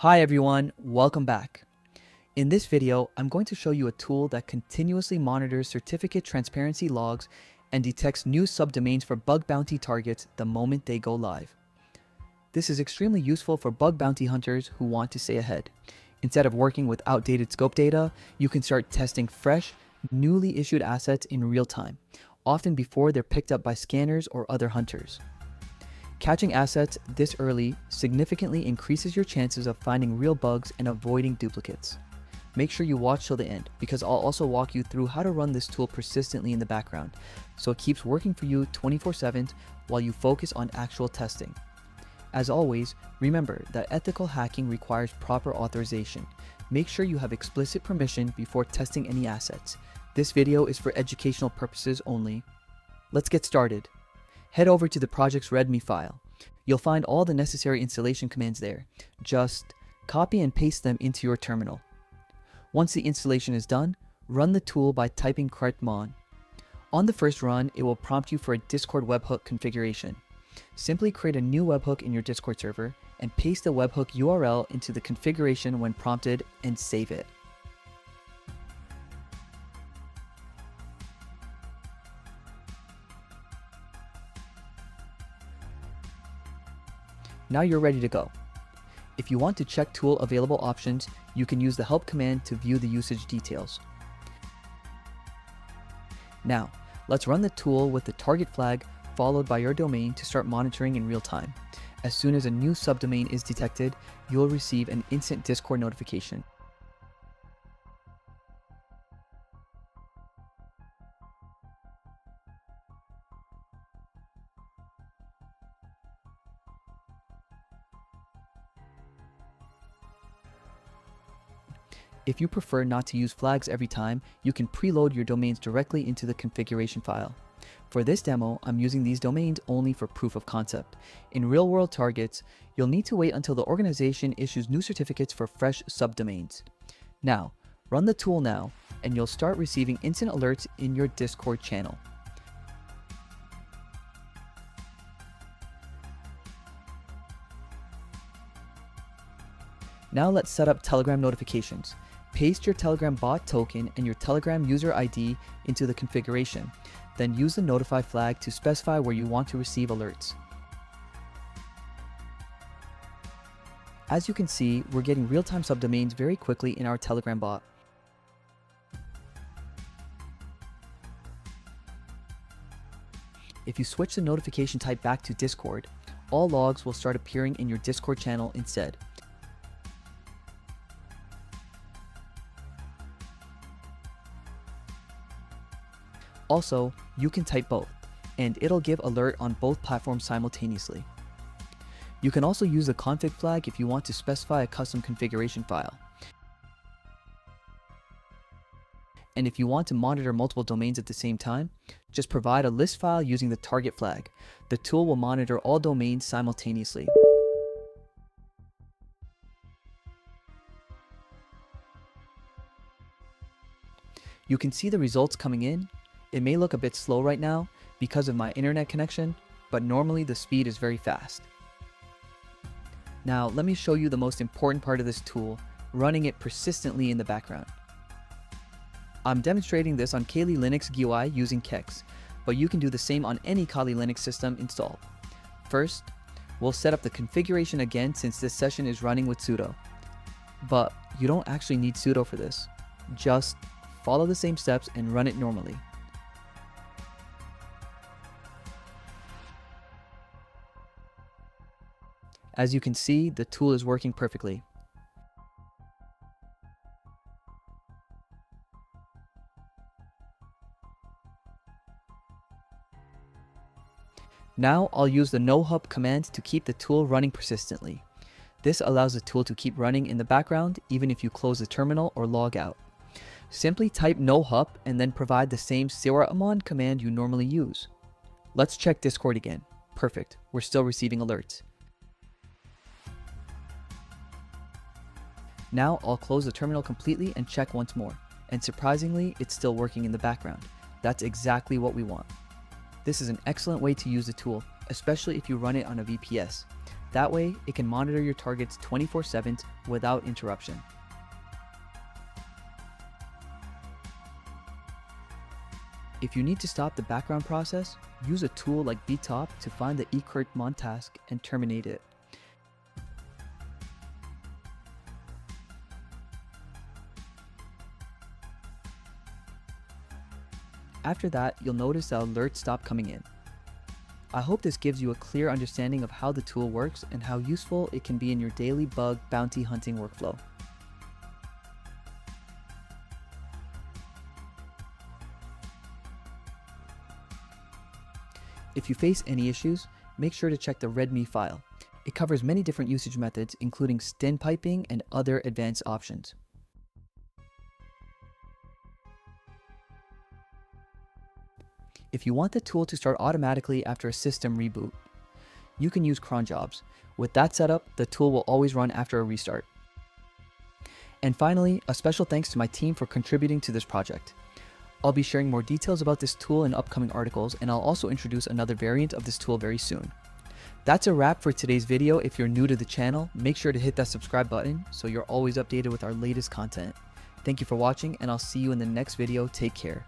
Hi everyone, welcome back. In this video, I'm going to show you a tool that continuously monitors certificate transparency logs and detects new subdomains for bug bounty targets the moment they go live. This is extremely useful for bug bounty hunters who want to stay ahead. Instead of working with outdated scope data, you can start testing fresh, newly issued assets in real time, often before they're picked up by scanners or other hunters. Catching assets this early significantly increases your chances of finding real bugs and avoiding duplicates. Make sure you watch till the end, because I'll also walk you through how to run this tool persistently in the background, so it keeps working for you 24/7 while you focus on actual testing. As always, remember that ethical hacking requires proper authorization. Make sure you have explicit permission before testing any assets. This video is for educational purposes only. Let's get started. Head over to the project's README file. You'll find all the necessary installation commands there. Just copy and paste them into your terminal. Once the installation is done, run the tool by typing crt.sh. On the first run, it will prompt you for a Discord webhook configuration. Simply create a new webhook in your Discord server and paste the webhook URL into the configuration when prompted and save it. Now you're ready to go. If you want to check tool available options, you can use the help command to view the usage details. Now, let's run the tool with the target flag followed by your domain to start monitoring in real time. As soon as a new subdomain is detected, you'll receive an instant Discord notification. If you prefer not to use flags every time, you can preload your domains directly into the configuration file. For this demo, I'm using these domains only for proof of concept. In real-world targets, you'll need to wait until the organization issues new certificates for fresh subdomains. Now, run the tool now, and you'll start receiving instant alerts in your Discord channel. Now let's set up Telegram notifications. Paste your Telegram bot token and your Telegram user ID into the configuration. Then use the notify flag to specify where you want to receive alerts. As you can see, we're getting real-time subdomains very quickly in our Telegram bot. If you switch the notification type back to Discord, all logs will start appearing in your Discord channel instead. Also, you can type both, and it'll give alert on both platforms simultaneously. You can also use the config flag if you want to specify a custom configuration file. And if you want to monitor multiple domains at the same time, just provide a list file using the target flag. The tool will monitor all domains simultaneously. You can see the results coming in. It may look a bit slow right now because of my internet connection, but normally the speed is very fast. Now let me show you the most important part of this tool, running it persistently in the background. I'm demonstrating this on Kali Linux GUI using Kex, but you can do the same on any Kali Linux system installed. First, we'll set up the configuration again since this session is running with sudo. But you don't actually need sudo for this. Just follow the same steps and run it normally. As you can see, the tool is working perfectly. Now I'll use the nohup command to keep the tool running persistently. This allows the tool to keep running in the background even if you close the terminal or log out. Simply type nohup and then provide the same siramon command you normally use. Let's check Discord again. Perfect, we're still receiving alerts. Now I'll close the terminal completely and check once more, and surprisingly, it's still working in the background. That's exactly what we want. This is an excellent way to use the tool, especially if you run it on a VPS. That way, it can monitor your targets 24/7 without interruption. If you need to stop the background process, use a tool like btop to find the ecrt-mon task and terminate it. After that, you'll notice the alerts stop coming in. I hope this gives you a clear understanding of how the tool works and how useful it can be in your daily bug bounty hunting workflow. If you face any issues, make sure to check the README file. It covers many different usage methods, including STIN piping and other advanced options. If you want the tool to start automatically after a system reboot, you can use cron jobs. With that setup, the tool will always run after a restart. And finally, a special thanks to my team for contributing to this project. I'll be sharing more details about this tool in upcoming articles, and I'll also introduce another variant of this tool very soon. That's a wrap for today's video. If you're new to the channel, make sure to hit that subscribe button so you're always updated with our latest content. Thank you for watching, and I'll see you in the next video. Take care.